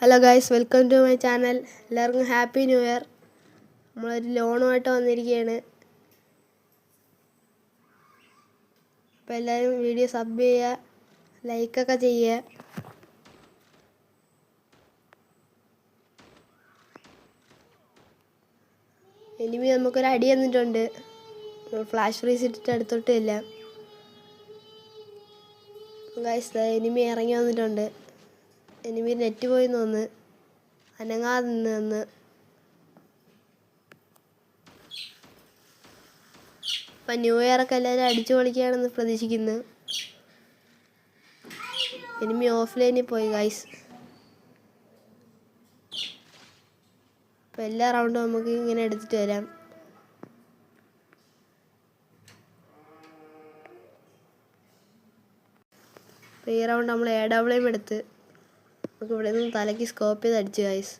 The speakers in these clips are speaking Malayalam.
Hello guys, welcome to my channel. എല്ലാവർക്കും ഹാപ്പി ന്യൂ ഇയർ. നമ്മളൊരു ലോണുമായിട്ട് വന്നിരിക്കുകയാണ്. അപ്പോൾ എല്ലാവരും വീഡിയോ സബ് ചെയ്യുക, ലൈക്കൊക്കെ ചെയ്യുക. എനിമി നമുക്കൊരു അടി തന്നിട്ടുണ്ട്. ഫ്ലാഷ് ഫ്രീസ് ഇട്ടിട്ട് അടുത്തോട്ടില്ല. ഗൈസ്, എനിമി ഇറങ്ങി വന്നിട്ടുണ്ട്. എനിമി നെറ്റ് പോയി തോന്നുന്നു, അനങ്ങാതെ നിന്ന്. അപ്പം ന്യൂ ഇയറൊക്കെ എല്ലാവരും അടിച്ചു പൊളിക്കുകയാണെന്ന് പ്രതീക്ഷിക്കുന്നു. എനിമി ഓഫ്ലൈനിൽ പോയി ഗൈസ്. അപ്പം എല്ലാ റൗണ്ടും നമുക്ക് ഇങ്ങനെ എടുത്തിട്ട് വരാം. അപ്പം ഈ റൗണ്ട് നമ്മൾ AWM എടുത്ത് നമുക്ക് ഇവിടെ നിന്ന് തലയ്ക്ക് സ്കോപ്പ് ചെയ്ത് അടിച്ചു ഗൈസ്.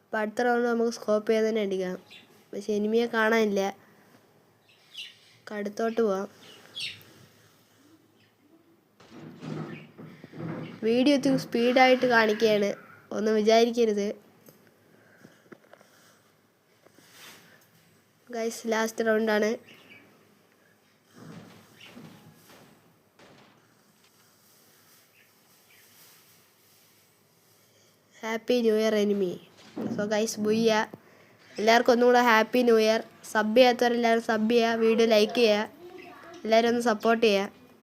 അപ്പം അടുത്ത റൗണ്ട് നമുക്ക് സ്കോപ്പ് ചെയ്ത് തന്നെ അടിക്കാം. പക്ഷെ എനിമിയെ കാണാനില്ല. അടുത്തോട്ട് പോവാം. വീഡിയോ ഒത്തിരി സ്പീഡായിട്ട് കാണിക്കുകയാണ്, ഒന്നും വിചാരിക്കരുത് ഗൈസ്. ലാസ്റ്റ് റൗണ്ടാണ്. Happy new year enemy. So guys, ബുയ്യ. എല്ലാവർക്കും ഒന്നും കൂടെ ഹാപ്പി ന്യൂ ഇയർ. സബ് ചെയ്യാത്തവരെല്ലാവരും സബ് ചെയ്യുക, വീഡിയോ ലൈക്ക് ചെയ്യുക, എല്ലാവരും ഒന്ന് സപ്പോർട്ട് ചെയ്യുക.